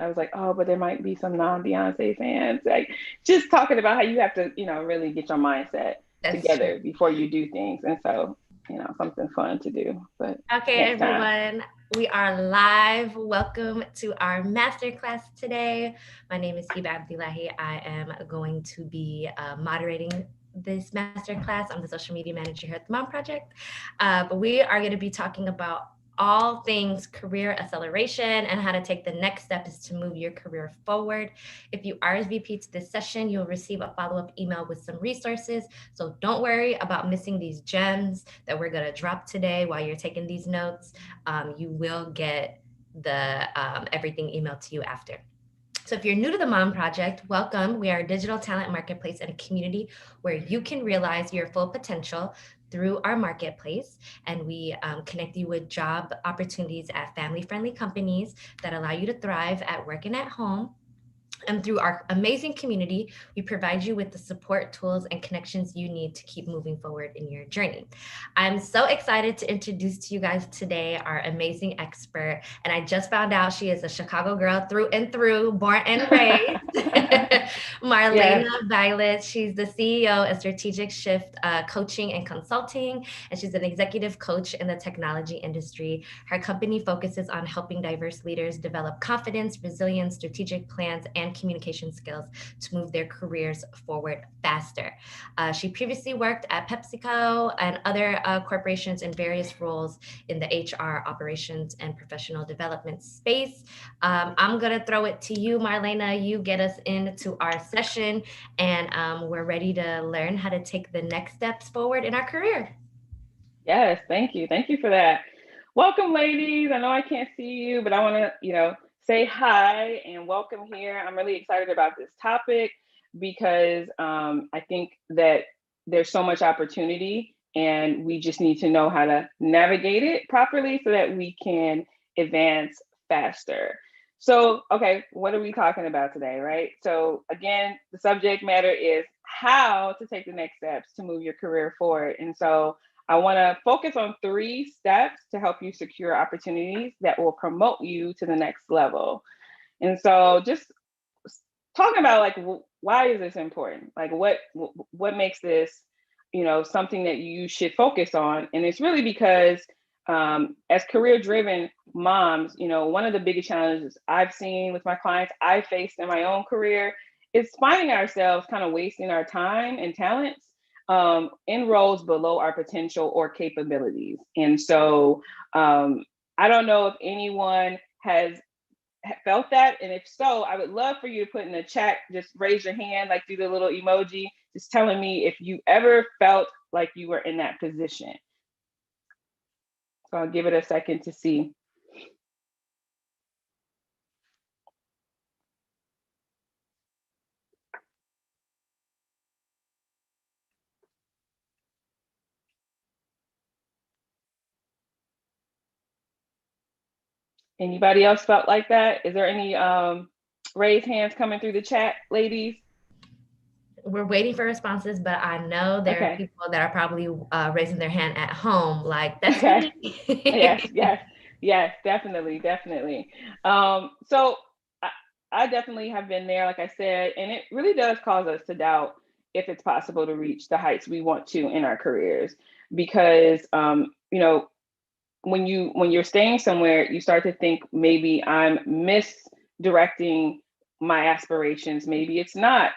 I was like, oh, but there might be some non-Beyonce fans. Like just talking about how you have to, really get your mindset That's true. together before you do things. And so, something fun to do. But Okay, next time. everyone, we are live. Welcome to our masterclass today. My name is Hiba Abdullahi. I am going to be moderating this masterclass. I'm the social media manager here at the Mom Project. But we are going to be talking about all things career acceleration and how to take the next steps to move your career forward. If you RSVP to this session, you'll receive a follow up email with some resources. So don't worry about missing these gems that we're going to drop today while you're taking these notes. You will get the everything emailed to you after. So, if you're new to the Mom Project, welcome. We are a digital talent marketplace and a community where you can realize your full potential through our marketplace. And we connect you with job opportunities at family friendly companies that allow you to thrive at work and at home. And through our amazing community, we provide you with the support, tools, and connections you need to keep moving forward in your journey. I'm so excited to introduce to you guys today our amazing expert. And I just found out she is a Chicago girl through and through, born and raised. Marlana Yes. Baylis. She's the CEO of Strategic Shift Coaching and Consulting, and she's an executive coach in the technology industry. Her company focuses on helping diverse leaders develop confidence, resilience, strategic plans, and communication skills to move their careers forward faster. She previously worked at PepsiCo and other corporations in various roles in the HR operations and professional development space. I'm going to throw it to you, Marlena. You get us into our session, and we're ready to learn how to take the next steps forward in our career. Yes, thank you. Thank you for that. Welcome, ladies. I know I can't see you, but I want to, say hi and welcome here. I'm really excited about this topic because I think that there's so much opportunity and we just need to know how to navigate it properly so that we can advance faster. So, okay, what are we talking about today, right? So, again, the subject matter is how to take the next steps to move your career forward. And so, I want to focus on 3 steps to help you secure opportunities that will promote you to the next level. And so just talking about like why is this important? Like what makes this, something that you should focus on? And it's really because as career driven moms, one of the biggest challenges I've seen with my clients, I faced in my own career is finding ourselves kind of wasting our time and talents in roles below our potential or capabilities. And so I don't know if anyone has felt that. And if so, I would love for you to put in the chat, just raise your hand, like do the little emoji, just telling me if you ever felt like you were in that position. So I'll give it a second to see. Anybody else felt like that? Is there any raised hands coming through the chat, ladies? We're waiting for responses, but I know there are Okay. people that are probably raising their hand at home, like, that's Okay. Yes, me. yes, yes, definitely, definitely. So I definitely have been there, like I said, and it really does cause us to doubt if it's possible to reach the heights we want to in our careers, because when you're staying somewhere, you start to think maybe I'm misdirecting my aspirations. Maybe it's not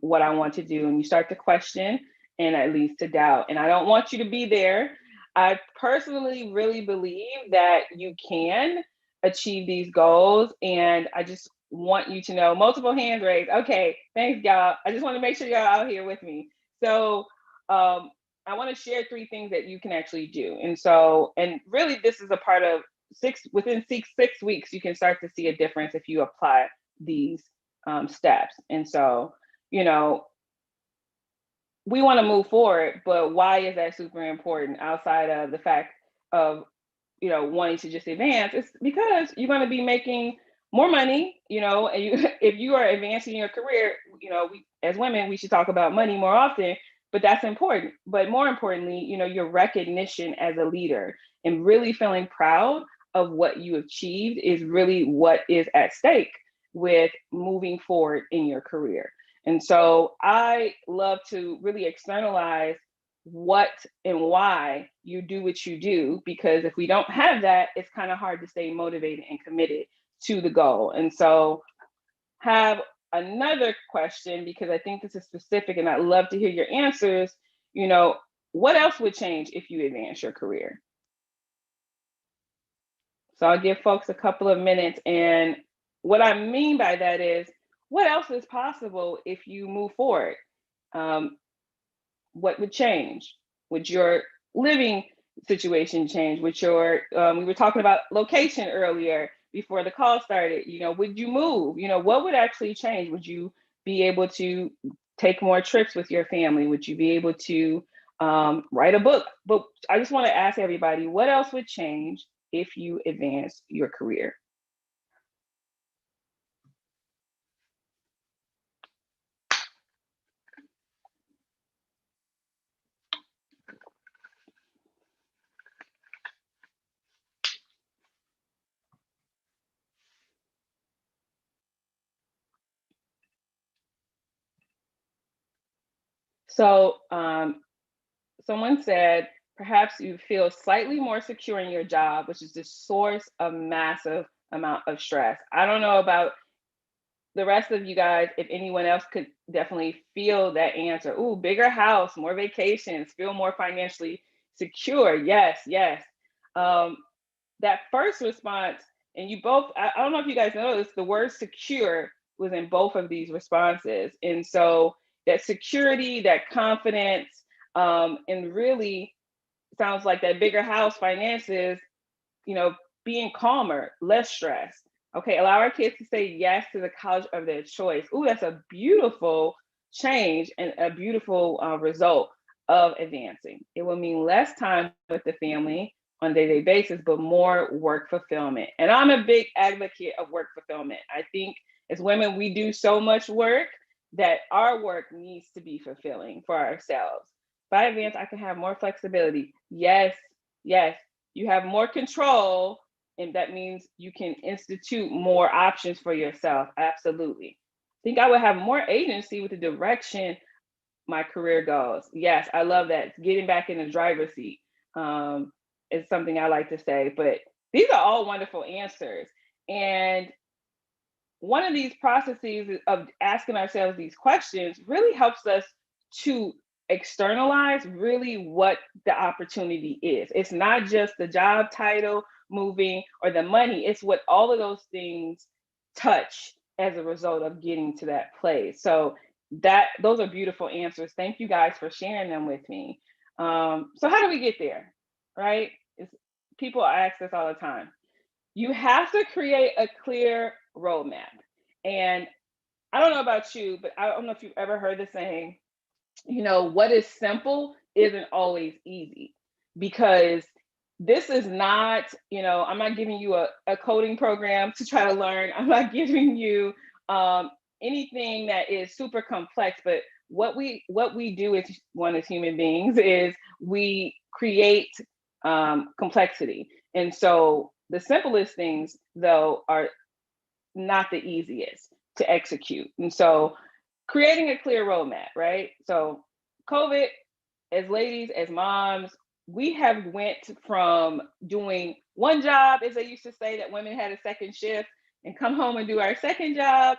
what I want to do, and you start to question, and that leads to doubt. And I don't want you to be there. I personally really believe that you can achieve these goals, and I just want you to know. Multiple hands raised. Okay, thanks, y'all. I just want to make sure y'all out here with me. So um, I want to share 3 things that you can actually do. And so, and really, this is a part of within 6 weeks, you can start to see a difference if you apply these steps. And so, you know, we want to move forward, but why is that super important outside of the fact of, wanting to just advance? It's because you're going to be making more money, and if you are advancing your career, we as women, we should talk about money more often, but that's important. But more importantly, your recognition as a leader and really feeling proud of what you achieved is really what is at stake with moving forward in your career. And so I love to really externalize what and why you do what you do, because if we don't have that, it's kind of hard to stay motivated and committed to the goal. And so have another question, because I think this is specific and I'd love to hear your answers. You know, what else would change if you advance your career? So I'll give folks a couple of minutes. And what I mean by that is, what else is possible if you move forward? Um, what would change? Would your living situation change? Would your, we were talking about location earlier before the call started, you know, would you move? You know, what would actually change? Would you be able to take more trips with your family? Would you be able to write a book? But I just want to ask everybody, what else would change if you advance your career? So someone said, perhaps you feel slightly more secure in your job, which is the source of massive amount of stress. I don't know about the rest of you guys, if anyone else could definitely feel that answer. Ooh, bigger house, more vacations, feel more financially secure. Yes, yes. Um, that first response, and you both, I don't know if you guys noticed, the word secure was in both of these responses. And so that security, that confidence, and really sounds like that bigger house, finances, you know, being calmer, less stress. Okay, allow our kids to say yes to the college of their choice. Ooh, that's a beautiful change and a beautiful result of advancing. It will mean less time with the family on a day-to-day basis, but more work fulfillment. And I'm a big advocate of work fulfillment. I think as women, we do so much work that our work needs to be fulfilling for ourselves. By advance, I can have more flexibility. Yes, yes, you have more control, and that means you can institute more options for yourself. Absolutely. I think I would have more agency with the direction my career goes. Yes, I love that. Getting back in the driver's seat is something I like to say. But these are all wonderful answers. And one of these processes of asking ourselves these questions really helps us to externalize really what the opportunity is. It's not just the job title moving or the money, it's what all of those things touch as a result of getting to that place. So that those are beautiful answers. Thank you guys for sharing them with me. So how do we get there? Right? People ask this all the time. You have to create a clear roadmap. And I don't know about you, but I don't know if you've ever heard the saying, you know, what is simple isn't always easy, because this is not, you know, I'm not giving you a coding program to try to learn. I'm not giving you anything that is super complex, but what we do as one as human beings is we create complexity. And so the simplest things though are not the easiest to execute. And so creating a clear roadmap, right? So COVID, as ladies, as moms, we have went from doing one job, as they used to say that women had a second shift and come home and do our second job.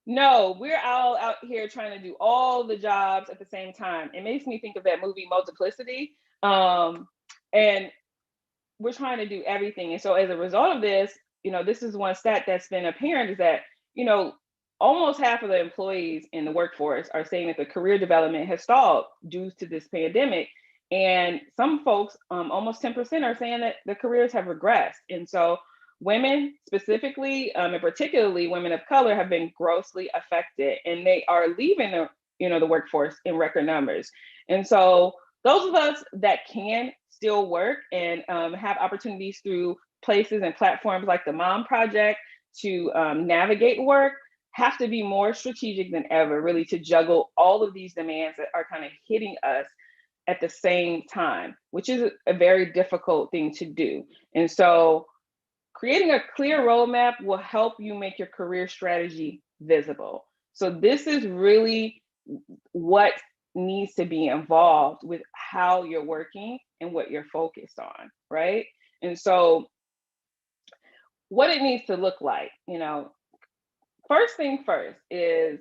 No, we're all out here trying to do all the jobs at the same time. It makes me think of that movie Multiplicity. And we're trying to do everything. And so as a result of this, you know, this is one stat that's been apparent is that, you know, almost half of the employees in the workforce are saying that the career development has stalled due to this pandemic. And some folks, almost 10%, are saying that the careers have regressed. And so women specifically, and particularly women of color, have been grossly affected, and they are leaving the, you know, the workforce in record numbers. And so those of us that can still work and have opportunities through places and platforms like the Mom Project to navigate work have to be more strategic than ever, really, to juggle all of these demands that are kind of hitting us at the same time, which is a very difficult thing to do. And so creating a clear roadmap will help you make your career strategy visible. So this is really what needs to be involved with how you're working and what you're focused on, right? And so what it needs to look like, first thing first is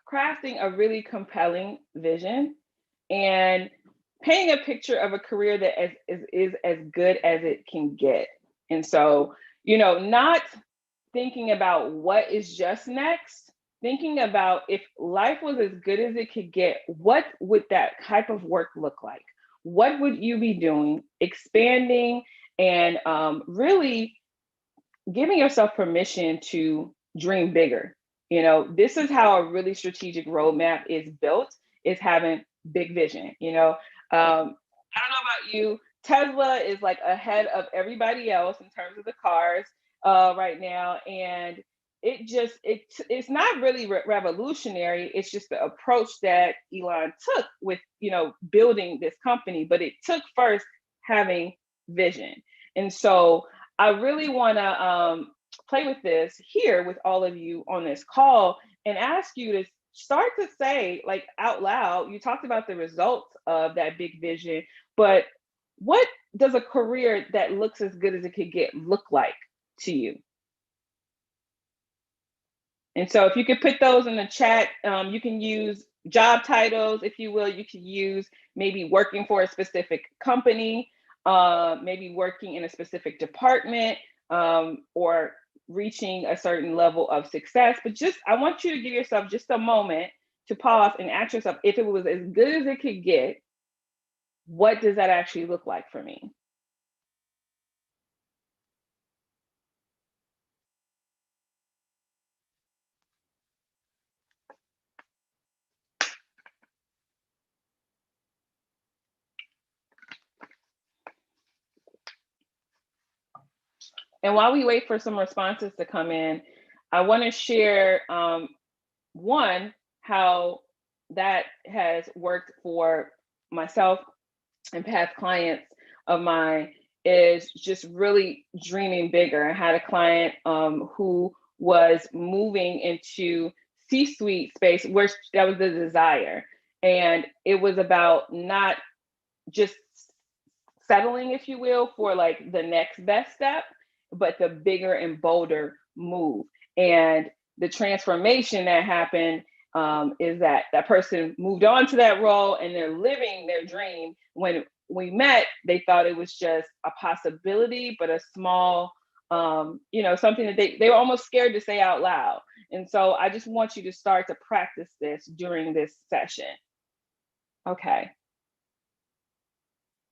crafting a really compelling vision and painting a picture of a career that is as good as it can get. And so, not thinking about what is just next, thinking about if life was as good as it could get, what would that type of work look like? What would you be doing? Expanding and really giving yourself permission to dream bigger. This is how a really strategic roadmap is built, is having big vision. I don't know about you. Tesla is like ahead of everybody else in terms of the cars right now. And it's not really revolutionary. It's just the approach that Elon took with, building this company, but it took first having vision. And so I really want to play with this here with all of you on this call and ask you to start to say, like, out loud. You talked about the results of that big vision, but what does a career that looks as good as it could get look like to you? And so if you could put those in the chat, you can use job titles, if you will. You can use maybe working for a specific company, maybe working in a specific department, or reaching a certain level of success. But I want you to give yourself just a moment to pause and ask yourself, if it was as good as it could get, what does that actually look like for me? And while we wait for some responses to come in, I want to share one, how that has worked for myself and past clients of mine, is just really dreaming bigger. I had a client who was moving into C-suite space where that was the desire. And it was about not just settling, if you will, for like the next best step, but the bigger and bolder move. And the transformation that happened is that that person moved on to that role and they're living their dream. When we met, they thought it was just a possibility, but a small, something that they were almost scared to say out loud. And so I just want you to start to practice this during this session. Okay.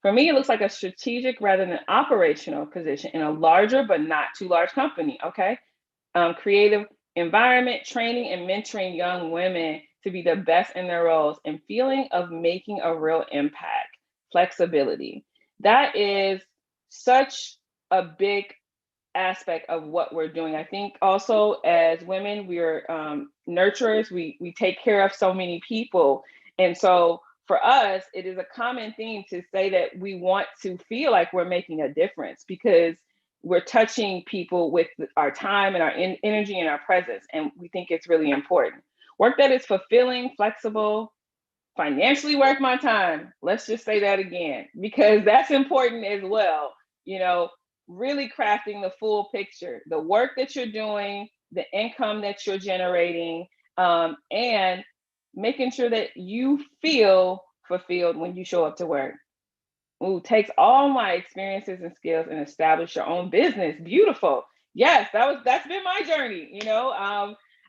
For me, it looks like a strategic rather than operational position in a larger but not too large company. Okay. Creative environment, training and mentoring young women to be the best in their roles, and feeling of making a real impact. Flexibility. That is such a big aspect of what we're doing. I think also as women, we're nurturers. We take care of so many people. And so for us, it is a common theme to say that we want to feel like we're making a difference, because we're touching people with our time and our energy and our presence. And we think it's really important. Work that is fulfilling, flexible, financially worth my time. Let's just say that again, because that's important as well. Really crafting the full picture, the work that you're doing, the income that you're generating, and making sure that you feel fulfilled when you show up to work. Ooh, takes all my experiences and skills and establish your own business. Beautiful. Yes, that's been my journey.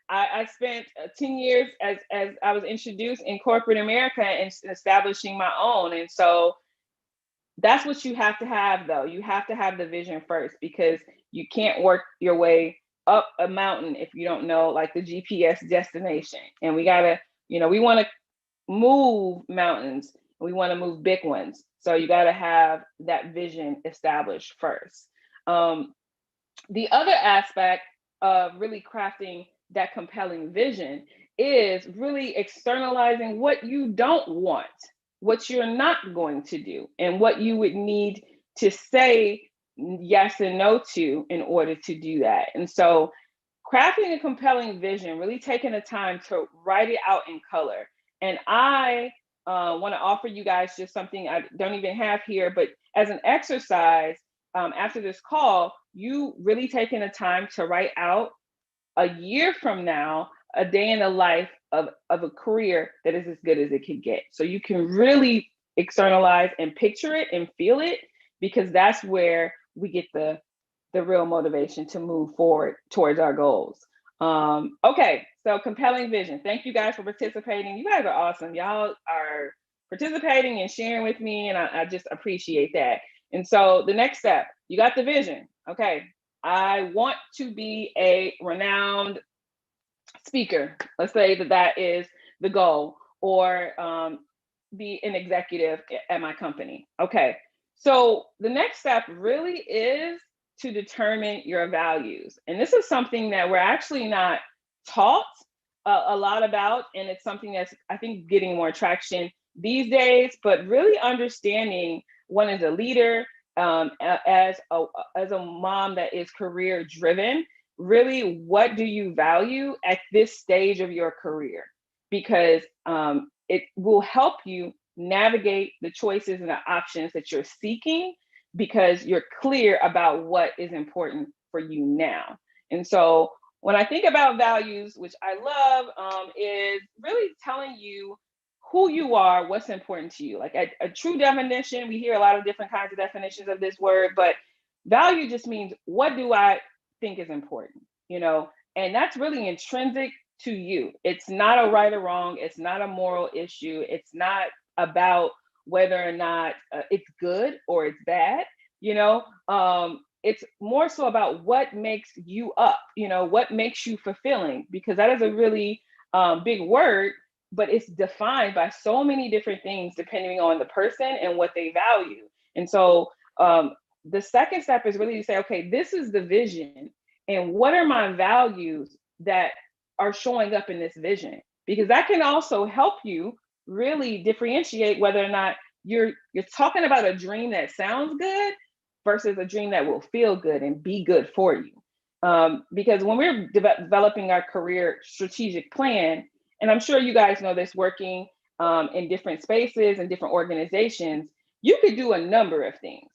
I spent 10 years as I was introduced in corporate America and establishing my own. And so that's what you have to have, though. You have to have the vision first, because you can't work your way up a mountain if you don't know, like, the GPS destination. And we gotta, we want to move mountains. We want to move big ones. So you got to have that vision established first. The other aspect of really crafting that compelling vision is really externalizing what you don't want, what you're not going to do, and what you would need to say yes and no to in order to do that. And so crafting a compelling vision, really taking the time to write it out in color. And I want to offer you guys just something I don't even have here, but as an exercise, after this call, you really taking the time to write out a year from now, a day in the life of a career that is as good as it could get. So you can really externalize and picture it and feel it, because that's where we get the real motivation to move forward towards our goals. Okay, so compelling vision. Thank you guys for participating. You guys are awesome. Y'all are participating and sharing with me, and I just appreciate that. And so the next step, you got the vision. Okay, I want to be a renowned speaker. Let's say that that is the goal, or be an executive at my company. Okay, so the next step really is to determine your values. And this is something that we're actually not taught a lot about. And it's something that's, I think, getting more traction these days, but really understanding one as a leader, as a mom that is career driven, really what do you value at this stage of your career? Because it will help you navigate the choices and the options that you're seeking, because you're clear about what is important for you now. And so when I think about values, which I love, is really telling you who you are, what's important to you. Like a true definition, we hear a lot of different kinds of definitions of this word, but value just means, what do I think is important, and that's really intrinsic to you. It's not a right or wrong. It's not a moral issue. It's not about whether or not it's good or it's bad. It's more so about what makes you up, what makes you fulfilling, because that is a really big word, but it's defined by so many different things depending on the person and what they value. And so the second step is really to say, okay, this is the vision, and what are my values that are showing up in this vision? Because that can also help you really differentiate whether or not you're talking about a dream that sounds good versus a dream that will feel good and be good for you. Because when we're developing our career strategic plan, and I'm sure you guys know this, working in different spaces and different organizations, you could do a number of things,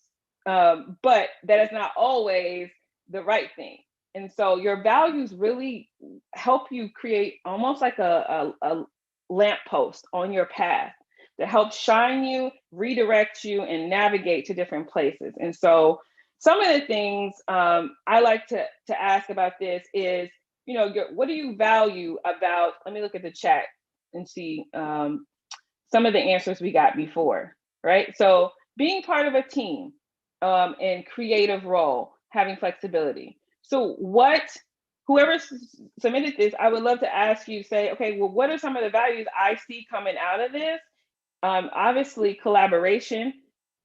but that is not always the right thing. And so your values really help you create almost like a lamppost on your path to help shine you, redirect you, and navigate to different places. And so some of the things I like to ask about this is, what do you value about, let me look at the chat and see some of the answers we got before, right? So being part of a team and creative role, having flexibility. So whoever submitted this, I would love to ask you, say, okay, well, what are some of the values I see coming out of this? Obviously, collaboration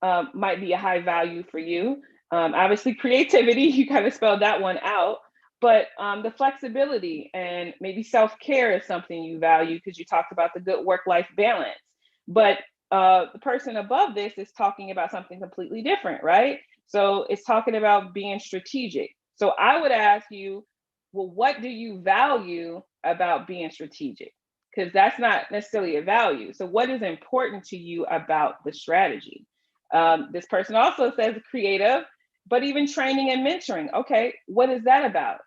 might be a high value for you. Obviously, creativity, you kind of spelled that one out. But the flexibility and maybe self-care is something you value, because you talked about the good work-life balance. But the person above this is talking about something completely different, right? So it's talking about being strategic. So I would ask you, well, what do you value about being strategic? Because that's not necessarily a value. So what is important to you about the strategy? This person also says creative, but even training and mentoring. Okay, what is that about?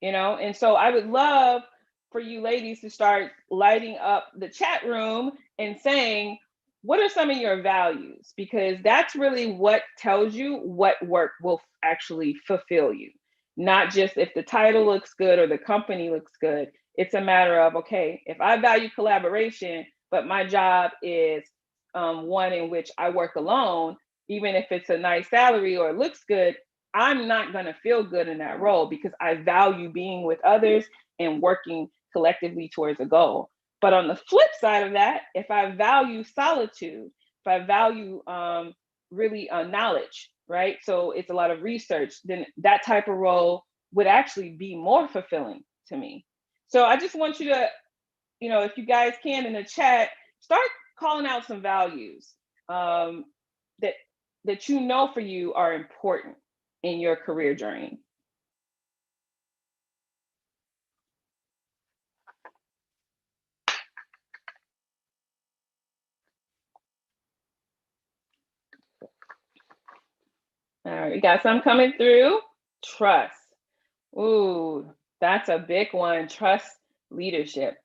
And so I would love for you ladies to start lighting up the chat room and saying, what are some of your values? Because that's really what tells you what work will actually fulfill you. Not just if the title looks good or the company looks good. It's a matter of, okay, if I value collaboration, but my job is one in which I work alone, even if it's a nice salary or it looks good, I'm not going to feel good in that role, because I value being with others and working collectively towards a goal. But on the flip side of that, if I value solitude, if I value really knowledge, right? So it's a lot of research, then that type of role would actually be more fulfilling to me. So I just want you to, if you guys can in the chat, start calling out some values that that you know for you are important in your career journey? All right, we got some coming through. Trust. Ooh, that's a big one. Trust leadership.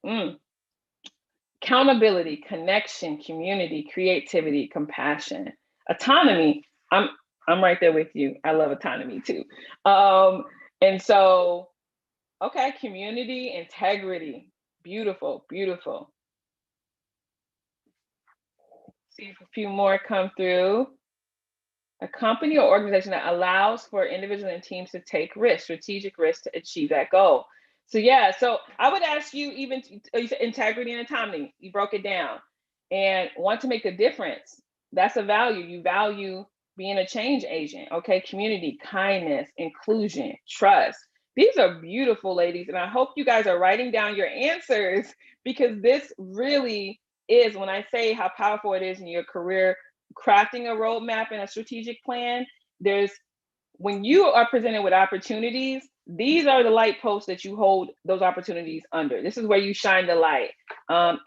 Accountability, connection, community, creativity, compassion, autonomy. I'm right there with you. I love autonomy too. And so, okay, community, integrity. Beautiful, beautiful. See if a few more come through. A company or organization that allows for individuals and teams to take risks, strategic risks to achieve that goal. So yeah, so I would ask you even integrity and autonomy. You broke it down, and want to make a difference. That's a value. You value being a change agent. Okay, community, kindness, inclusion, trust. These are beautiful, ladies, and I hope you guys are writing down your answers because this really is, when I say how powerful it is in your career, crafting a roadmap and a strategic plan. There's, when you are presented with opportunities, these are the light posts that you hold those opportunities under. This is where you shine the light.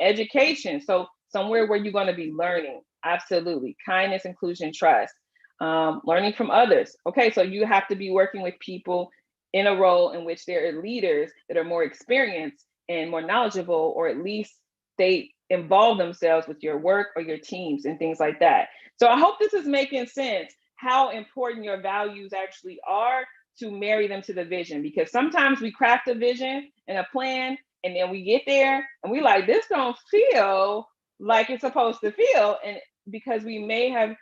Education, so somewhere where you're going to be learning. Absolutely. Kindness, inclusion, trust. Learning from others. Okay, so you have to be working with people in a role in which there are leaders that are more experienced and more knowledgeable, or at least they involve themselves with your work or your teams and things like that. So I hope this is making sense, how important your values actually are to marry them to the vision. Because sometimes we craft a vision and a plan, and then we get there and we like, this don't feel like it's supposed to feel. And because we may have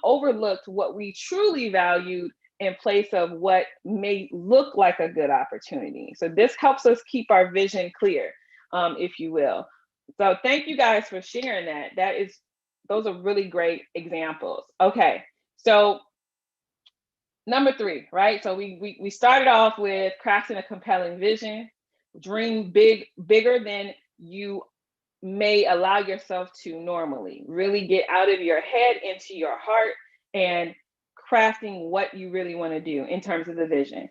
overlooked what we truly valued in place of what may look like a good opportunity. So this helps us keep our vision clear, if you will. So thank you guys for sharing that. Those are really great examples. Okay, so number 3, right? So we started off with crafting a compelling vision, dream bigger than you may allow yourself to normally. Really get out of your head into your heart and crafting what you really want to do in terms of the vision.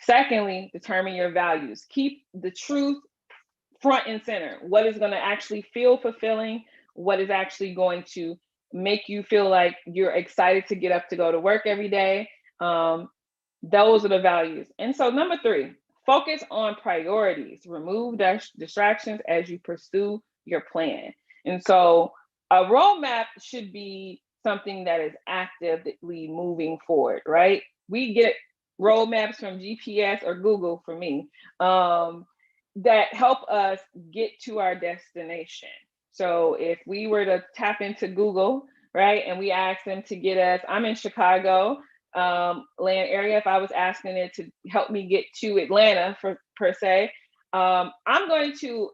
Secondly, determine your values. Keep the truth front and center. What is going to actually feel fulfilling? What is actually going to make you feel like you're excited to get up to go to work every day? Those are the values. And so, number 3, focus on priorities. Remove distractions as you pursue your plan. And so, a roadmap should be something that is actively moving forward, right? We get roadmaps from GPS or Google for me. That help us get to our destination. So if we were to tap into Google, right, and we ask them to get us, I'm in Chicago, land area. If I was asking it to help me get to Atlanta per se, I'm going to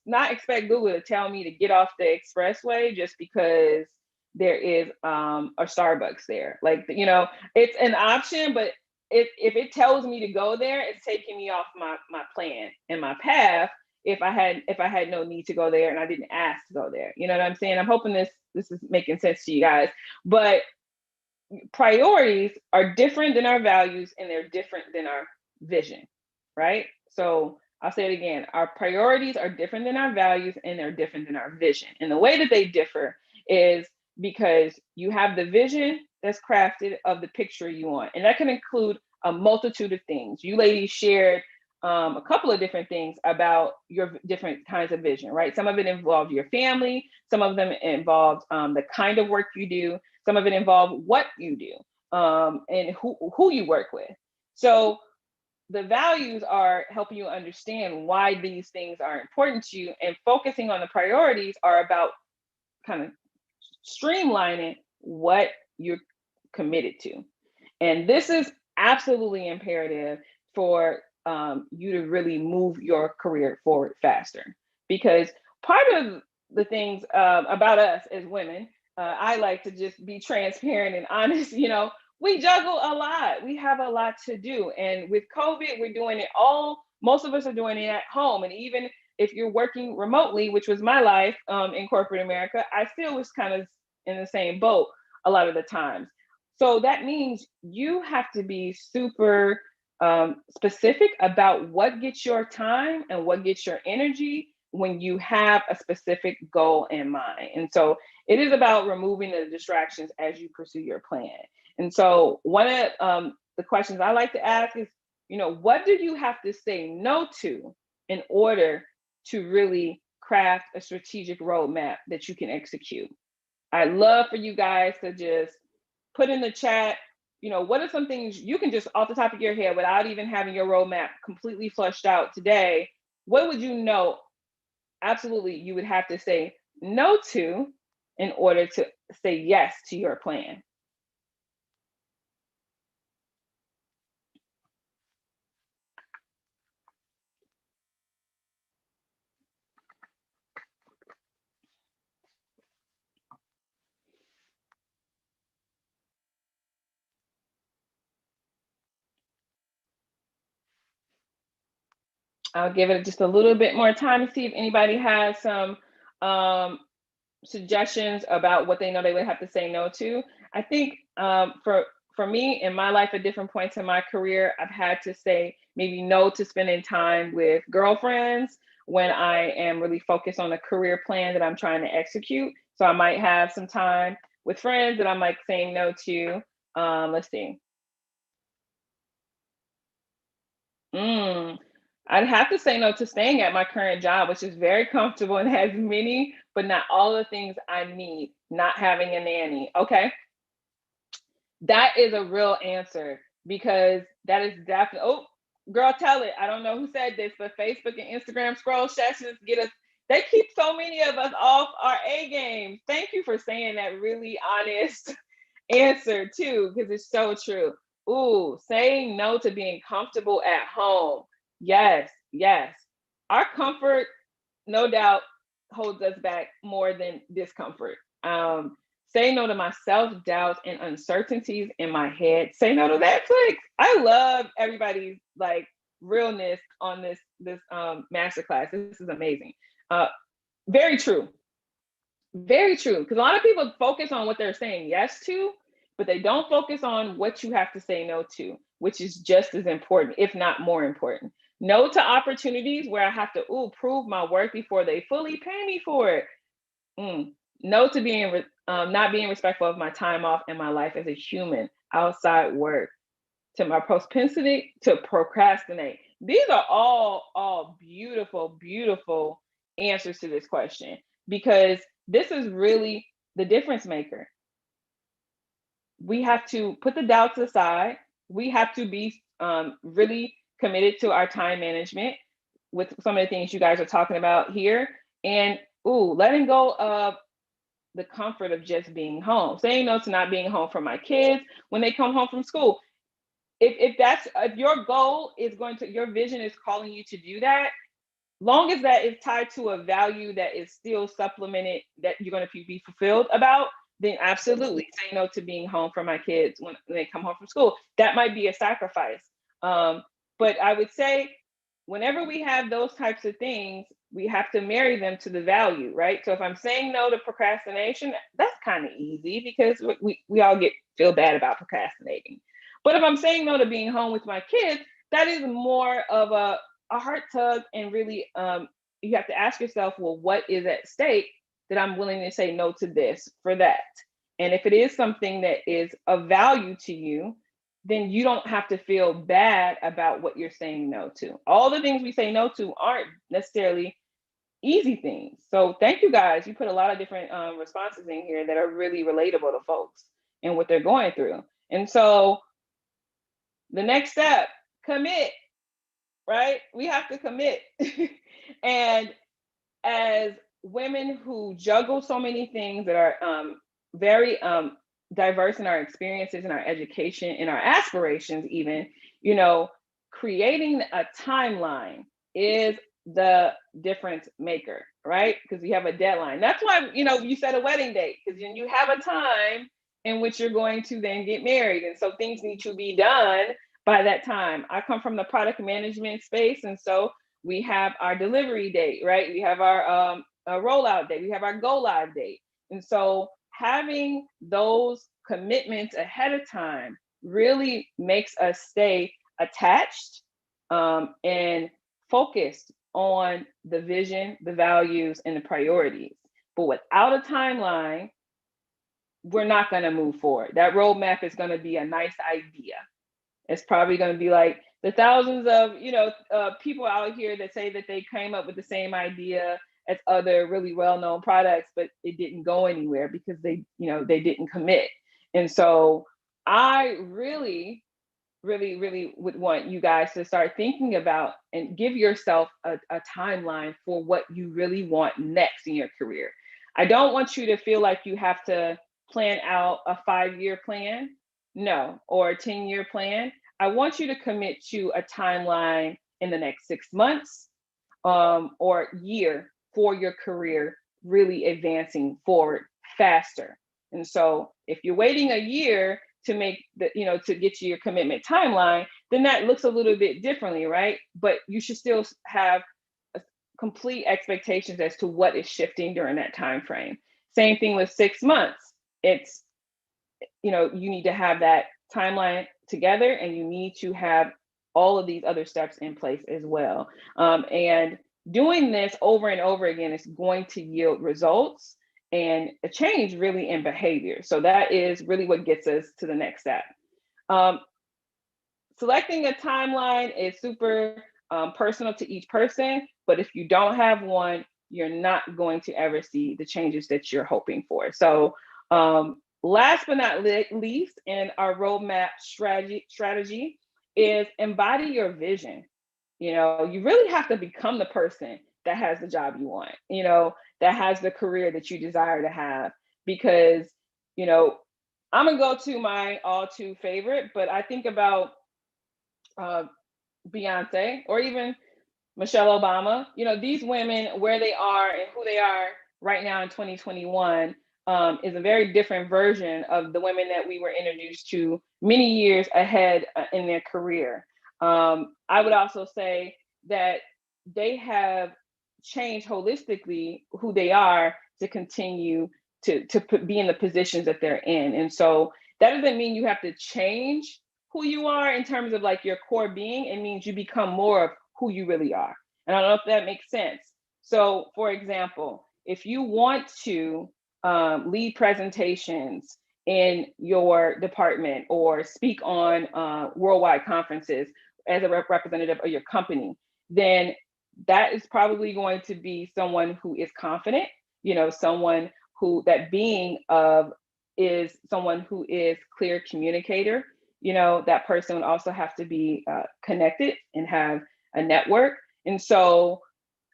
not expect Google to tell me to get off the expressway just because there is a Starbucks there. Like, it's an option, but if it tells me to go there, it's taking me off my plan and my path if I had no need to go there and I didn't ask to go there. You know what I'm saying? I'm hoping this is making sense to you guys. But priorities are different than our values, and they're different than our vision, right? So I'll say it again. Our priorities are different than our values, and they're different than our vision. And the way that they differ is because you have the vision that's crafted of the picture you want. And that can include a multitude of things. You ladies shared a couple of different things about your different kinds of vision, right? Some of it involved your family. Some of them involved the kind of work you do. Some of it involved what you do, and who you work with. So the values are helping you understand why these things are important to you, and focusing on the priorities are about kind of streamlining what you're committed to. And this is absolutely imperative for you to really move your career forward faster. Because part of the things about us as women, I like to just be transparent and honest. We juggle a lot. We have a lot to do. And with COVID, we're doing it all. Most of us are doing it at home. And even if you're working remotely, which was my life in corporate America, I still was kind of in the same boat a lot of the times. So that means you have to be super specific about what gets your time and what gets your energy when you have a specific goal in mind. And so it is about removing the distractions as you pursue your plan. And so one of the questions I like to ask is, what do you have to say no to in order to really craft a strategic roadmap that you can execute? I'd love for you guys to just put in the chat, what are some things you can just off the top of your head without even having your roadmap completely flushed out today? What would you know absolutely you would have to say no to in order to say yes to your plan? I'll give it just a little bit more time to see if anybody has some um, suggestions about what they know they would have to say no to. I think for me in my life at different points in my career, I've had to say maybe no to spending time with girlfriends when I am really focused on a career plan that I'm trying to execute. So I might have some time with friends that I'm like saying no to. Let's see. Mm, I'd have to say no to staying at my current job, which is very comfortable and has many, but not all the things I need. Not having a nanny. Okay. That is a real answer because that is definitely, oh, girl, tell it. I don't know who said this, but Facebook and Instagram scroll sessions get us, they keep so many of us off our A game. Thank you for saying that really honest answer too, because it's so true. Ooh, saying no to being comfortable at home. Yes, yes. Our comfort, no doubt, holds us back more than discomfort. Say no to my self doubt and uncertainties in my head. Say no to Netflix. I love everybody's like realness on this masterclass. This is amazing. Uh, very true. Very true. Because a lot of people focus on what they're saying yes to, but they don't focus on what you have to say no to, which is just as important, if not more important. No to opportunities where I have to prove my worth before they fully pay me for it. Mm. No to being not being respectful of my time off and my life as a human outside work. To my propensity to procrastinate. These are all beautiful, beautiful answers to this question because this is really the difference maker. We have to put the doubts aside. We have to be really committed to our time management with some of the things you guys are talking about here. And letting go of the comfort of just being home, saying no to not being home for my kids when they come home from school. If your goal is your vision is calling you to do that, long as that is tied to a value that is still supplemented that you're going to be fulfilled about, then absolutely say no to being home for my kids when they come home from school. That might be a sacrifice. But I would say whenever we have those types of things, we have to marry them to the value, right? So if I'm saying no to procrastination, that's kind of easy because we all feel bad about procrastinating. But if I'm saying no to being home with my kids, that is more of a heart tug, and really you have to ask yourself, well, what is at stake that I'm willing to say no to this for that? And if it is something that is of value to you, then you don't have to feel bad about what you're saying no to. All the things we say no to aren't necessarily easy things. So thank you guys. You put a lot of different responses in here that are really relatable to folks and what they're going through. And so the next step, commit, right? We have to commit. And as women who juggle so many things that are very diverse in our experiences, in our education, in our aspirations, even, creating a timeline is the difference maker, right? Because we have a deadline. That's why, you set a wedding date, because then you have a time in which you're going to then get married. And so things need to be done by that time. I come from the product management space. And so we have our delivery date, right? We have our rollout date. We have our go live date. And so having those commitments ahead of time really makes us stay attached and focused on the vision, the values, and the priorities. But without a timeline, we're not going to move forward. That roadmap is going to be a nice idea. It's probably going to be like the thousands of people out here that say that they came up with the same idea as other really well-known products, but it didn't go anywhere because they didn't commit. And so I really would want you guys to start thinking about and give yourself a timeline for what you really want next in your career. I don't want you to feel like you have to plan out a 5-year plan, no, or a 10-year plan. I want you to commit to a timeline in the next 6 months or year for your career really advancing forward faster. And so if you're waiting a year to make to get to your commitment timeline, then that looks a little bit differently, right? But you should still have complete expectations as to what is shifting during that time frame. Same thing with 6 months. It's you need to have that timeline together, and you need to have all of these other steps in place as well. And doing this over and over again is going to yield results and a change really in behavior. So that is really what gets us to the next step. Selecting a timeline is super personal to each person, but if you don't have one, you're not going to ever see the changes that you're hoping for. So last but not least in our roadmap strategy is embody your vision. You really have to become the person that has the job you want, that has the career that you desire to have. Because, I'm gonna go to my all too favorite, but I think about Beyonce or even Michelle Obama. These women, where they are and who they are right now in 2021 is a very different version of the women that we were introduced to many years ahead in their career. I would also say that they have changed holistically who they are to continue to be in the positions that they're in. And so that doesn't mean you have to change who you are in terms of like your core being. It means you become more of who you really are. And I don't know if that makes sense. So for example, if you want to lead presentations in your department or speak on worldwide conferences as a representative of your company, then that is probably going to be someone who is confident, someone who that being of is someone who is clear communicator. That person would also have to be connected and have a network. And so,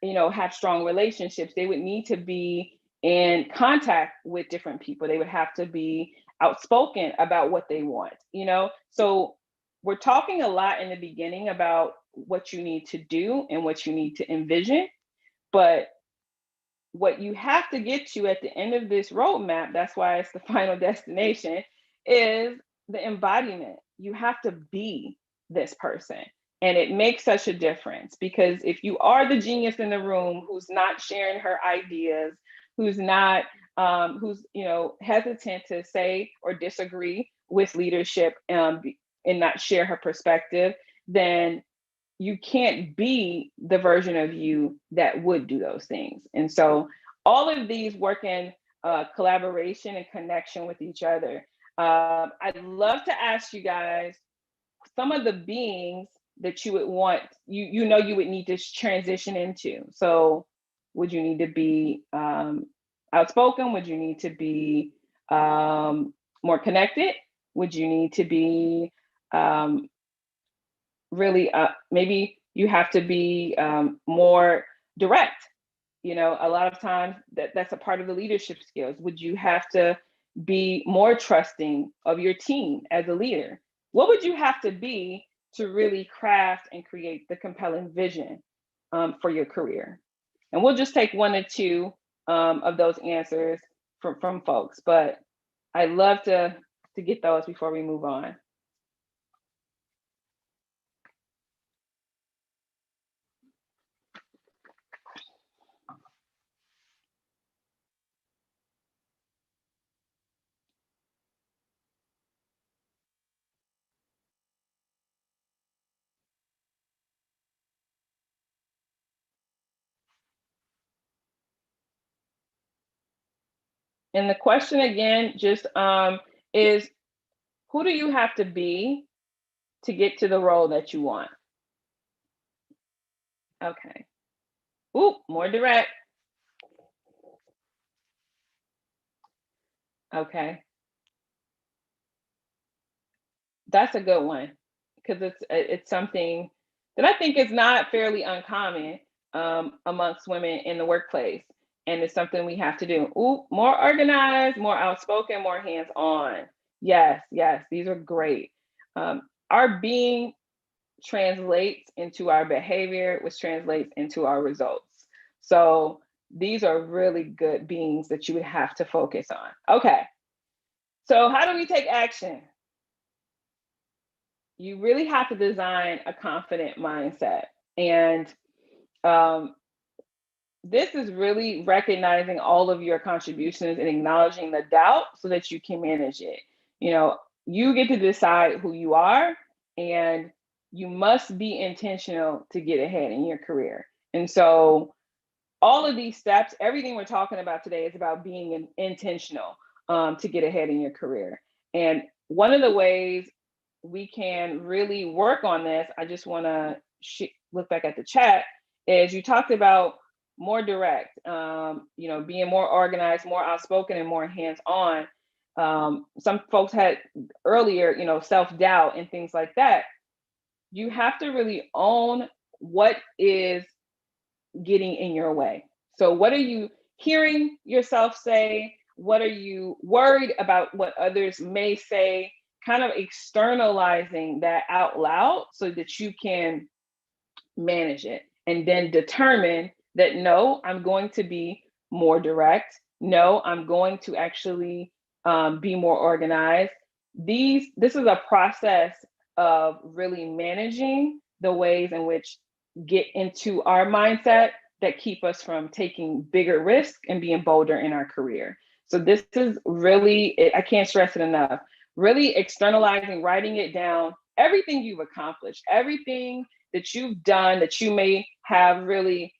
have strong relationships. They would need to be in contact with different people. They would have to be outspoken about what they want, So we're talking a lot in the beginning about what you need to do and what you need to envision. But what you have to get to at the end of this roadmap, that's why it's the final destination, is the embodiment. You have to be this person. And it makes such a difference, because if you are the genius in the room who's not sharing her ideas, who's not, who's hesitant to say or disagree with leadership and not share her perspective, then you can't be the version of you that would do those things. And so all of these work in collaboration and connection with each other. I'd love to ask you guys some of the beings that you would want, you would need to transition into. So would you need to be outspoken? Would you need to be more connected? Would you need to be really maybe you have to be more direct? A lot of times that's a part of the leadership skills. Would you have to be more trusting of your team as a leader? What would you have to be to really craft and create the compelling vision for your career? And we'll just take one or two of those answers from folks, but I'd love to get those before we move on. And the question again just is, who do you have to be to get to the role that you want? Okay. Ooh, more direct. Okay. That's a good one, because it's something that I think is not fairly uncommon amongst women in the workplace, and it's something we have to do. Ooh, more organized, more outspoken, more hands-on. Yes, yes, these are great. Our being translates into our behavior, which translates into our results. So these are really good beings that you would have to focus on. Okay, so how do we take action? You really have to design a confident mindset. And um, this is really recognizing all of your contributions and acknowledging the doubt so that you can manage it. You know, you get to decide who you are, and you must be intentional to get ahead in your career. And so, all of these steps, everything we're talking about today is about being intentional to get ahead in your career. And one of the ways we can really work on this, I just want to look back at the chat, is you talked about more direct, being more organized, more outspoken, and more hands-on. Some folks had earlier, self-doubt and things like that. You have to really own what is getting in your way. So what are you hearing yourself say? What are you worried about what others may say? Kind of externalizing that out loud so that you can manage it, and then determine that no, I'm going to be more direct. No, I'm going to actually be more organized. This is a process of really managing the ways in which get into our mindset that keep us from taking bigger risks and being bolder in our career. So this is really, I can't stress it enough, really externalizing, writing it down, everything you've accomplished, everything that you've done that you may have really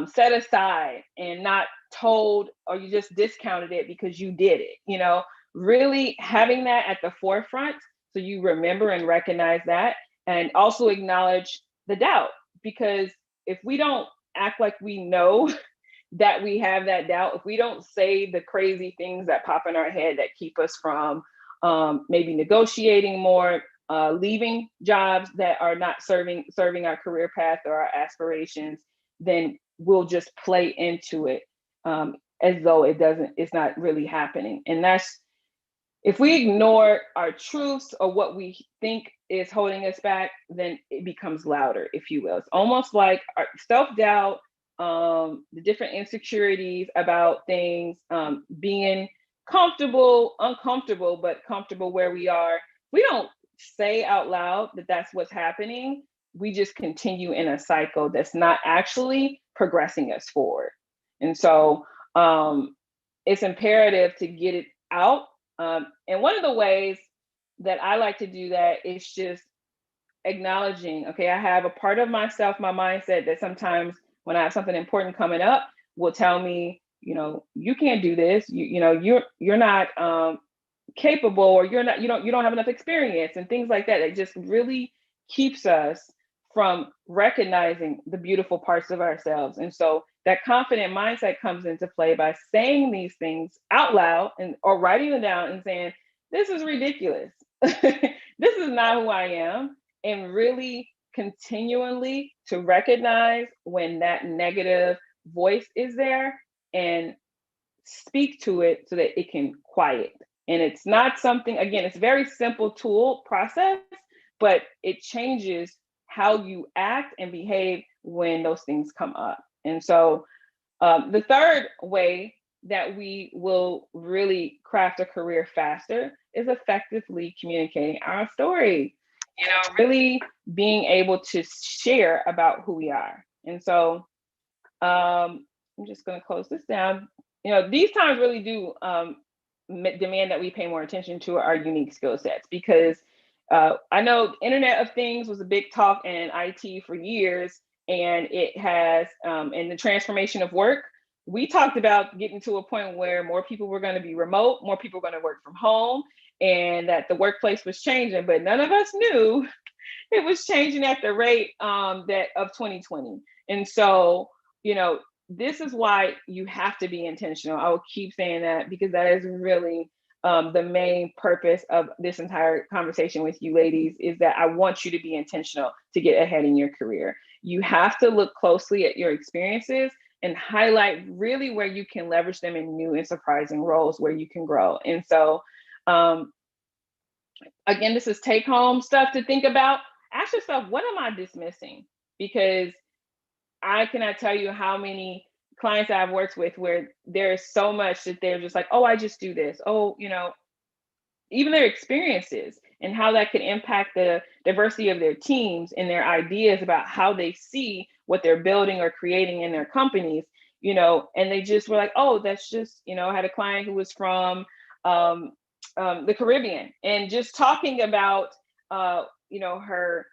set aside and not told, or you just discounted it because you did it, really having that at the forefront so you remember and recognize that, and also acknowledge the doubt. Because if we don't act like we know that we have that doubt, if we don't say the crazy things that pop in our head that keep us from maybe negotiating more, leaving jobs that are not serving our career path or our aspirations, then we'll just play into it as though it's not really happening. And that's, if we ignore our truths or what we think is holding us back, then it becomes louder, if you will. It's almost like our self-doubt, the different insecurities about things, being uncomfortable, but comfortable where we are. We don't say out loud that that's what's happening. We just continue in a cycle that's not actually progressing us forward. And so it's imperative to get it out. And one of the ways that I like to do that is just acknowledging, okay, I have a part of myself, my mindset, that sometimes when I have something important coming up will tell me, you can't do this. You're not capable, or you don't have enough experience, and things like that. It just really keeps us from recognizing the beautiful parts of ourselves. And so that confident mindset comes into play by saying these things out loud, or writing them down and saying, this is ridiculous. This is not who I am. And really continually to recognize when that negative voice is there and speak to it so that it can quiet. And it's not something, again, it's a very simple tool process, but it changes how you act and behave when those things come up. And so the third way that we will really craft a career faster is effectively communicating our story. Really being able to share about who we are. And so I'm just going to close this down. These times really do demand that we pay more attention to our unique skill sets, because I know Internet of Things was a big talk in IT for years, and it has, in the transformation of work, we talked about getting to a point where more people were going to be remote, more people were going to work from home, and that the workplace was changing. But none of us knew it was changing at the rate that of 2020. And so, this is why you have to be intentional. I will keep saying that because that is really the main purpose of this entire conversation with you ladies, is that I want you to be intentional to get ahead in your career. You have to look closely at your experiences and highlight really where you can leverage them in new and surprising roles where you can grow. And so, um, again, this is take home stuff to think about. Ask yourself, what am I dismissing? Because I cannot tell you how many clients I've worked with where there's so much that they're just like, oh, I just do this. Oh, even their experiences and how that could impact the diversity of their teams and their ideas about how they see what they're building or creating in their companies, and they just were like, oh, that's just, I had a client who was from um, the Caribbean, and just talking about, her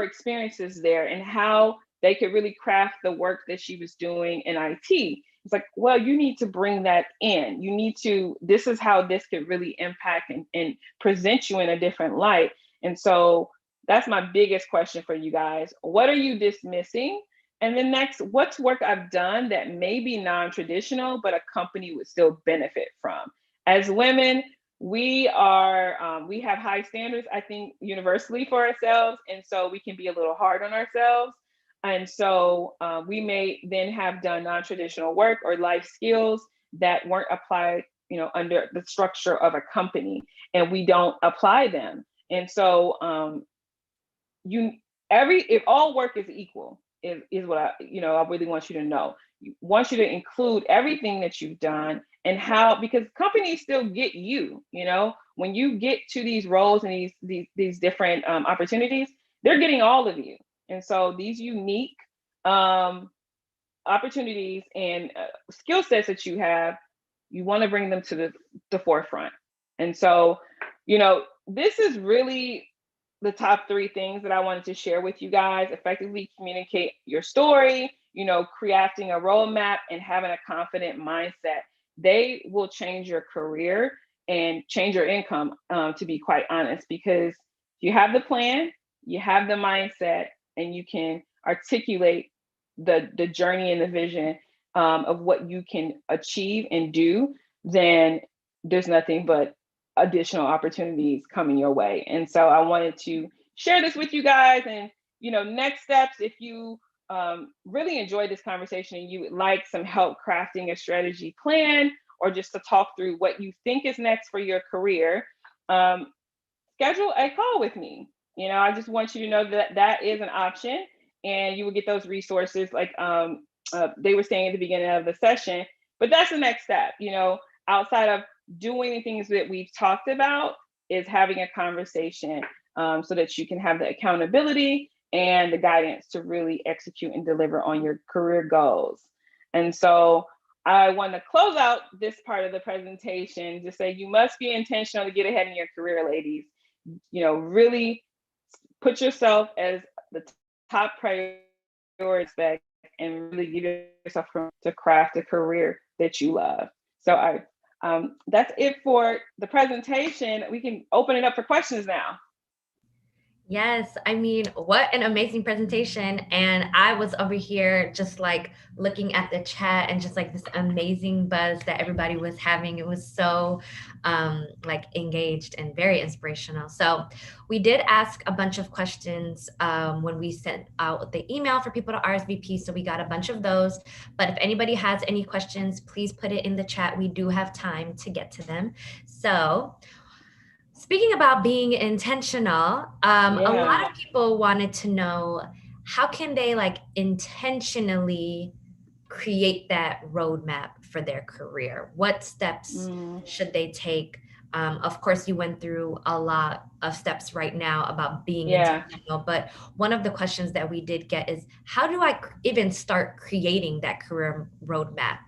experiences there and how they could really craft the work that she was doing in IT. It's like, well, you need to bring that in. You need to, this is how this could really impact and present you in a different light. And so that's my biggest question for you guys. What are you dismissing? And then next, what's work I've done that may be non-traditional, but a company would still benefit from? As women, we have high standards, I think, universally for ourselves, and so we can be a little hard on ourselves. And so we may then have done non-traditional work or life skills that weren't applied, under the structure of a company, and we don't apply them. And so you if all work is equal, is what I really want you to know. Want you to include everything that you've done and how, because companies still get when you get to these roles and these different opportunities, they're getting all of you. And so these unique opportunities and skill sets that you have, you want to bring them to the forefront. And so, this is really the top 3 things that I wanted to share with you guys. Effectively communicate your story, crafting a roadmap, and having a confident mindset. They will change your career and change your income, to be quite honest, because you have the plan, you have the mindset, and you can articulate the journey and the vision of what you can achieve and do, then there's nothing but additional opportunities coming your way. And so I wanted to share this with you guys. And next steps, if you really enjoyed this conversation and you would like some help crafting a strategy plan, or just to talk through what you think is next for your career, schedule a call with me. I just want you to know that that is an option, and you will get those resources like they were saying at the beginning of the session. But that's the next step, outside of doing the things that we've talked about, is having a conversation, so that you can have the accountability and the guidance to really execute and deliver on your career goals. And so I want to close out this part of the presentation to say you must be intentional to get ahead in your career, ladies. Really put yourself as the top priority aspect, and really give yourself to craft a career that you love. So that's it for the presentation. We can open it up for questions now. Yes, I mean, what an amazing presentation. And I was over here just like looking at the chat and just like this amazing buzz that everybody was having. It was so like engaged and very inspirational. So we did ask a bunch of questions when we sent out the email for people to RSVP. So we got a bunch of those. But if anybody has any questions, please put it in the chat. We do have time to get to them. So speaking about being intentional, a lot of people wanted to know, how can they like intentionally create that roadmap for their career? What steps should they take? Of course, you went through a lot of steps right now about being intentional, but one of the questions that we did get is, how do I even start creating that career roadmap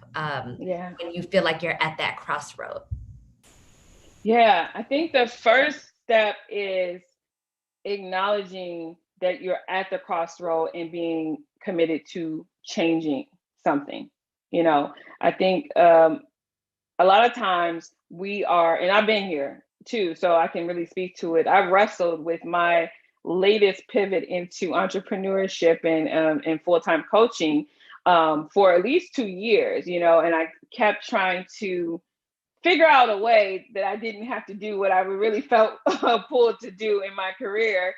when you feel like you're at that crossroad? Yeah, I think the first step is acknowledging that you're at the crossroad and being committed to changing something. You know, I think a lot of times we are, and I've been here too, so I can really speak to it. I wrestled with my latest pivot into entrepreneurship and full time coaching for at least 2 years, and I kept trying to figure out a way that I didn't have to do what I really felt pulled to do in my career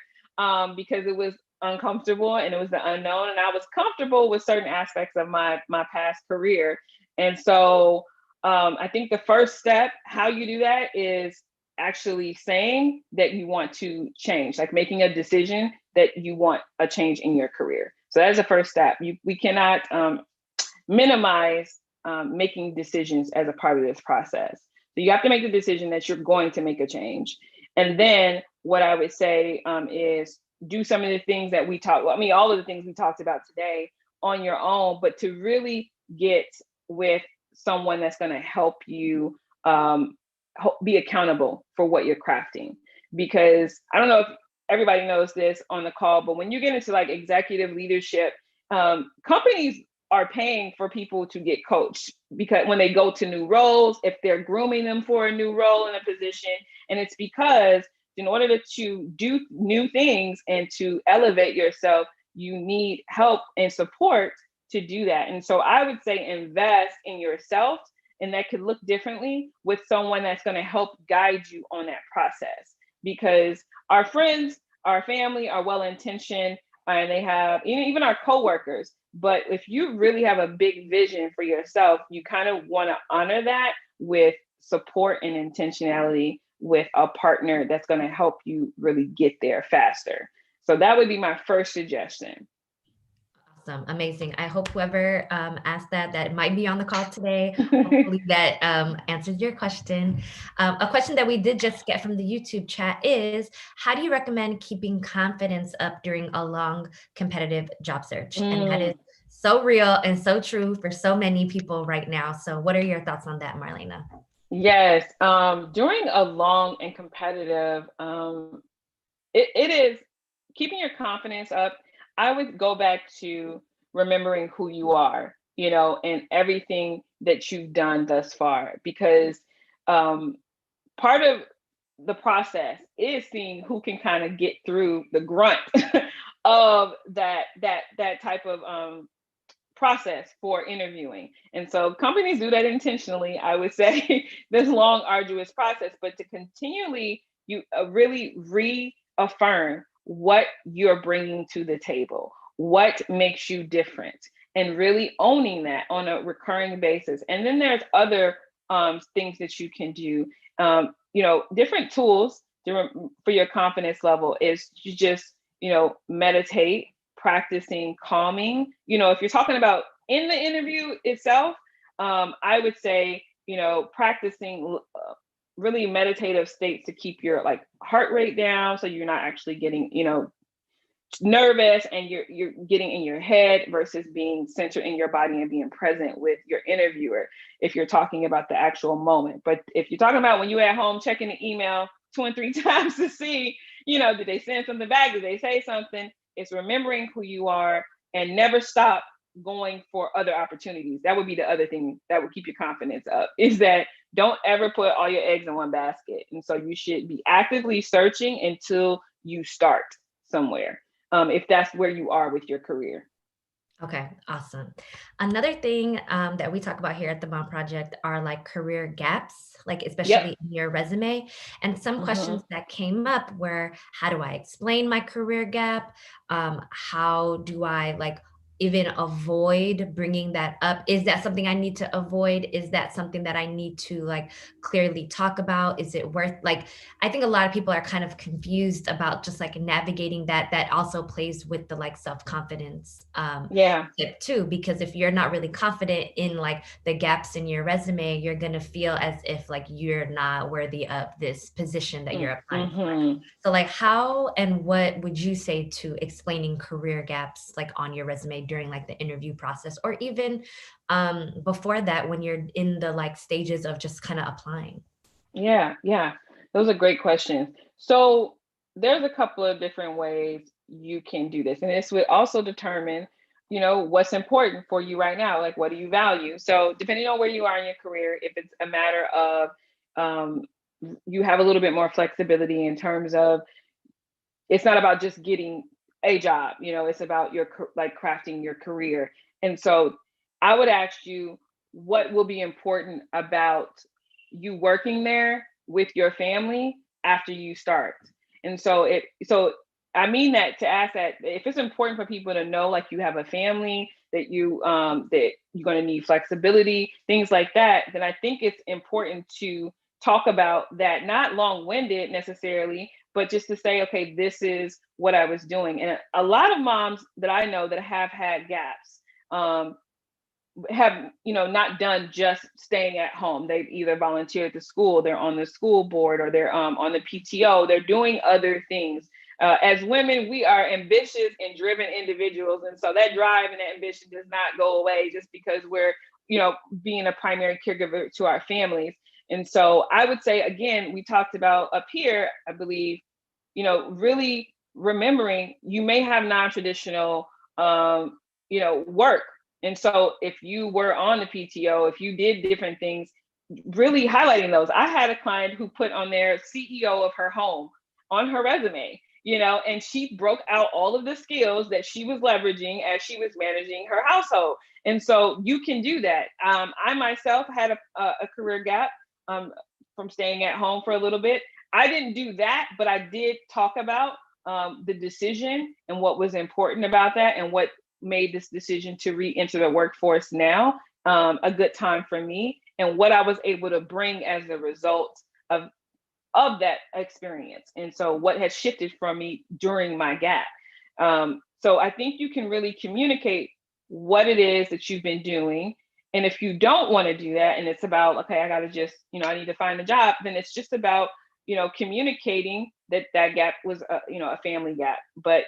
because it was uncomfortable and it was the unknown, and I was comfortable with certain aspects of my past career. And so I think the first step, how you do that, is actually saying that you want to change, like making a decision that you want a change in your career. So that's the first step. We cannot minimize making decisions as a part of this process. So you have to make the decision that you're going to make a change. And then what I would say is do some of the things that we talked, I mean, all of the things we talked about today on your own, but to really get with someone that's going to help you be accountable for what you're crafting. Because I don't know if everybody knows this on the call, but when you get into like executive leadership, companies are paying for people to get coached because when they go to new roles, if they're grooming them for a new role in a position, and it's because in order to do new things and to elevate yourself, you need help and support to do that. And so I would say invest in yourself, and that could look differently with someone that's going to help guide you on that process, because our friends, our family are well intentioned, and they have even our coworkers. But if you really have a big vision for yourself, you kind of want to honor that with support and intentionality with a partner that's going to help you really get there faster. So that would be my first suggestion. Awesome. Amazing. I hope whoever asked that might be on the call today, hopefully that answers your question. A question that we did just get from the YouTube chat is, how do you recommend keeping confidence up during a long competitive job search? And that is so real and so true for so many people right now. So what are your thoughts on that, Marlena? Yes. During a long and competitive, it is keeping your confidence up. I would go back to remembering who you are, and everything that you've done thus far, because um, part of the process is seeing who can kind of get through the grunt of that type of process for interviewing. And so companies do that intentionally, I would say, this long, arduous process, but to continually you really reaffirm what you're bringing to the table, what makes you different, and really owning that on a recurring basis. And then there's other things that you can do. Different tools for your confidence level is to just, meditate, practicing calming. If you're talking about in the interview itself, I would say, practicing really meditative states to keep your like heart rate down, so you're not actually getting, nervous and you're getting in your head versus being centered in your body and being present with your interviewer if you're talking about the actual moment. But if you're talking about when you're at home checking the email 2 and 3 times to see, did they send something back, did they say something, it's remembering who you are and never stop going for other opportunities. That would be the other thing that would keep your confidence up, is that don't ever put all your eggs in one basket. And so you should be actively searching until you start somewhere, if that's where you are with your career. Okay, awesome. Another thing that we talk about here at the Mom Project are like career gaps, like Yep. especially in your resume. And some Mm-hmm. questions that came up were, how do I explain my career gap? How do I like even avoid bringing that up? Is that something I need to avoid? Is that something that I need to like clearly talk about? Is it worth like, I think a lot of people are kind of confused about just like navigating that. That also plays with the like self-confidence Yeah. tip too, because if you're not really confident in like the gaps in your resume, you're going to feel as if like you're not worthy of this position that you're applying for. Mm-hmm. So like how and what would you say to explaining career gaps like on your resume during like the interview process, or even before that when you're in the like stages of just kind of applying? Yeah, yeah. Those are great questions. So there's a couple of different ways you can do this. And this would also determine what's important for you right now? Like, what do you value? So depending on where you are in your career, if it's a matter of, um, you have a little bit more flexibility in terms of, it's not about just getting a job, it's about like crafting your career. And so I would ask you, what will be important about you working there with your family after you start? And so I mean that to ask that, if it's important for people to know, like, you have a family, that you're going to need flexibility, things like that, then I think it's important to talk about that, not long-winded necessarily, but just to say, okay, this is what I was doing. And a lot of moms that I know that have had gaps, have, not done just staying at home. They've either volunteered at the school, they're on the school board, or they're on the PTO, they're doing other things. As women, we are ambitious and driven individuals. And so that drive and that ambition does not go away just because we're, being a primary caregiver to our families. And so I would say, again, we talked about up here, I believe, really remembering you may have non-traditional, work. And so if you were on the PTO, if you did different things, really highlighting those. I had a client who put on their CEO of her home on her resume, and she broke out all of the skills that she was leveraging as she was managing her household. And so you can do that. I myself had a career gap, from staying at home for a little bit. I didn't do that, but I did talk about the decision and what was important about that, and what made this decision to re-enter the workforce now a good time for me, and what I was able to bring as a result of that experience. And so what has shifted from me during my gap. So I think you can really communicate what it is that you've been doing. And if you don't want to do that, and it's about, okay, I got to just, I need to find a job, then it's just about, communicating that gap was a family gap. But,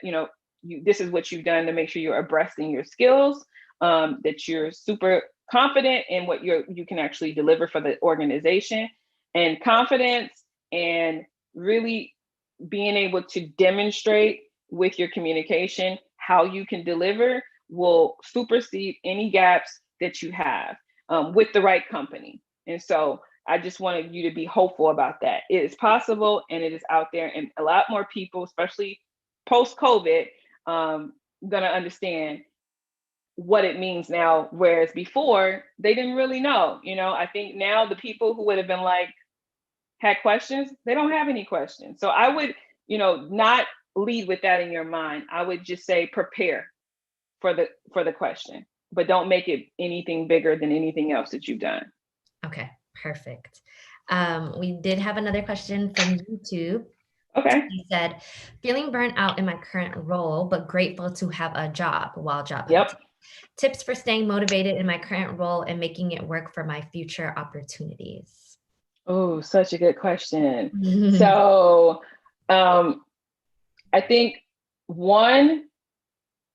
this is what you've done to make sure you're abreast in your skills, that you're super confident in what you can actually deliver for the organization. And confidence and really being able to demonstrate with your communication how you can deliver will supersede any gaps that you have, with the right company. And so I just wanted you to be hopeful about that. It is possible, and it is out there, and a lot more people, especially post-COVID, gonna understand what it means now, whereas before they didn't really know. I think now the people who would have been like, had questions, they don't have any questions. So I would, not lead with that in your mind. I would just say prepare for the question, but don't make it anything bigger than anything else that you've done. Okay, perfect. We did have another question from YouTube. Okay. He said, feeling burnt out in my current role, but grateful to have a job while job hunting. Yep. Tips for staying motivated in my current role and making it work for my future opportunities. Oh, such a good question. So I think one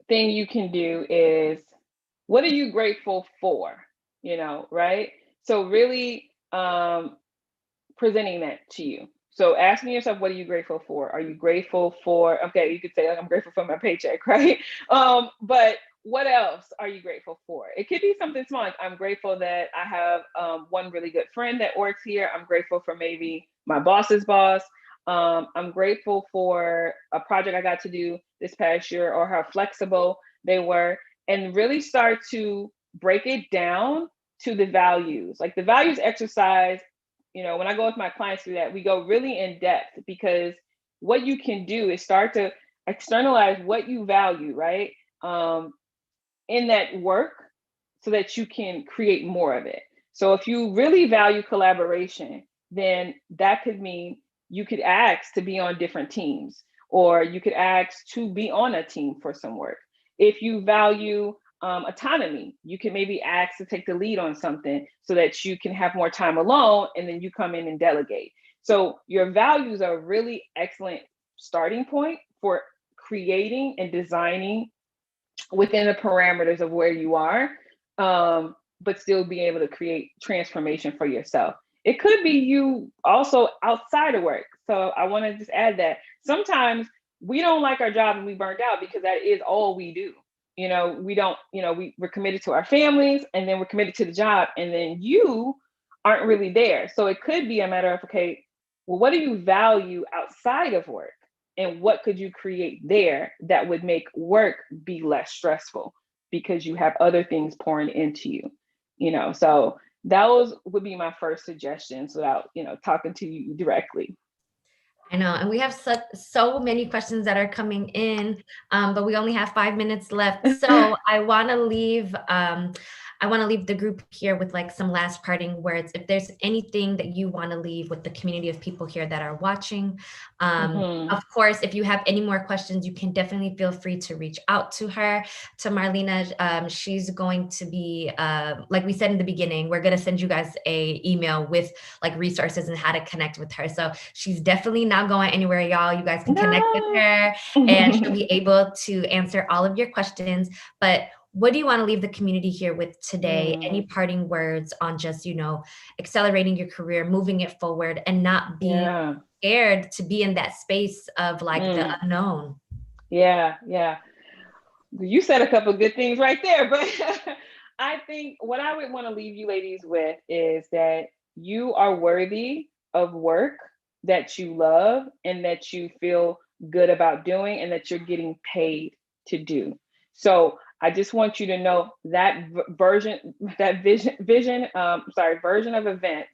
thing you can do is, what are you grateful for? Right? So really presenting that to you. So asking yourself, what are you grateful for? Are you grateful for, okay, you could say, I'm grateful for my paycheck, right? But what else are you grateful for? It could be something small. Like, I'm grateful that I have one really good friend that works here. I'm grateful for maybe my boss's boss. I'm grateful for a project I got to do this past year, or how flexible they were, and really start to break it down to the values. Like the values exercise, when I go with my clients through that, we go really in depth, because what you can do is start to externalize what you value, right? In that work, so that you can create more of it. So if you really value collaboration, then that could mean you could ask to be on different teams, or you could ask to be on a team for some work. If you value autonomy, you can maybe ask to take the lead on something so that you can have more time alone, and then you come in and delegate. So your values are a really excellent starting point for creating and designing within the parameters of where you are, but still being able to create transformation for yourself. It could be you also outside of work. So I want to just add that sometimes we don't like our job and we burned out because that is all we do. we don't, we're committed to our families, and then we're committed to the job, and then you aren't really there. So it could be a matter of, okay, well, what do you value outside of work? And what could you create there that would make work be less stressful because you have other things pouring into you, So those would be my first suggestions without, talking to you directly. I know, and we have so many questions that are coming in, but we only have 5 minutes left. So I want to leave the group here with like some last parting words. If there's anything that you want to leave with the community of people here that are watching, of course, if you have any more questions, you can definitely feel free to reach out to her, to Marlena. She's going to be, like we said in the beginning, we're going to send you guys a email with like resources and how to connect with her. So she's definitely not going anywhere, y'all. You guys can connect with her, and she'll be able to answer all of your questions. But what do you want to leave the community here with today? Any parting words on just, accelerating your career, moving it forward, and not being scared to be in that space of like the unknown? Yeah. You said a couple of good things right there, but I think what I would want to leave you ladies with is that you are worthy of work that you love and that you feel good about doing and that you're getting paid to do. So I just want you to know that version of events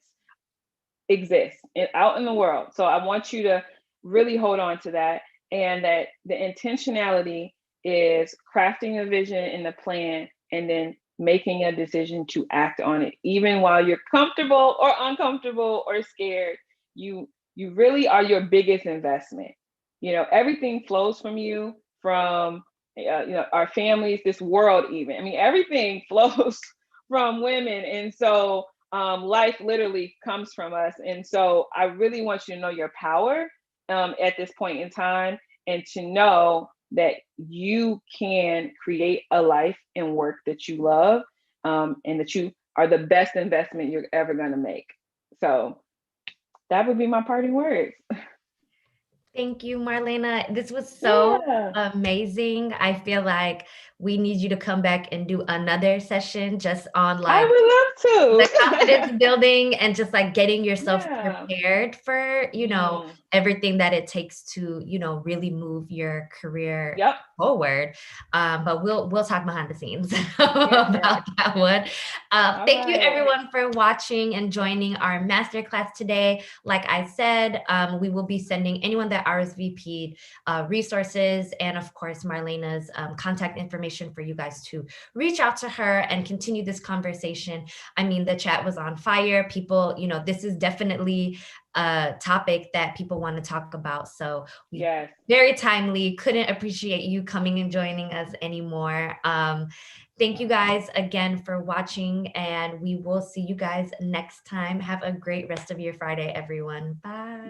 exists out in the world. So I want you to really hold on to that, and that the intentionality is crafting a vision and a plan, and then making a decision to act on it, even while you're comfortable or uncomfortable or scared. You really are your biggest investment. Everything flows from you, from our families, this world, even. I mean, everything flows from women, and so life literally comes from us. And so I really want you to know your power at this point in time, and to know that you can create a life and work that you love, and that you are the best investment you're ever going to make. So that would be my parting words. Thank you, Marlena. This was so amazing. I feel like we need you to come back and do another session just on like I would the love confidence to. building and just like getting yourself prepared for, everything that it takes to, really move your career forward. But we'll talk behind the scenes about that one. Thank you everyone for watching and joining our masterclass today. Like I said, we will be sending anyone that RSVP'd resources, and of course Marlena's contact information for you guys to reach out to her and continue this conversation. I mean, the chat was on fire. People, this is definitely a topic that people want to talk about. So very timely. Couldn't appreciate you coming and joining us anymore. Thank you guys again for watching, and we will see you guys next time. Have a great rest of your Friday, everyone. Bye.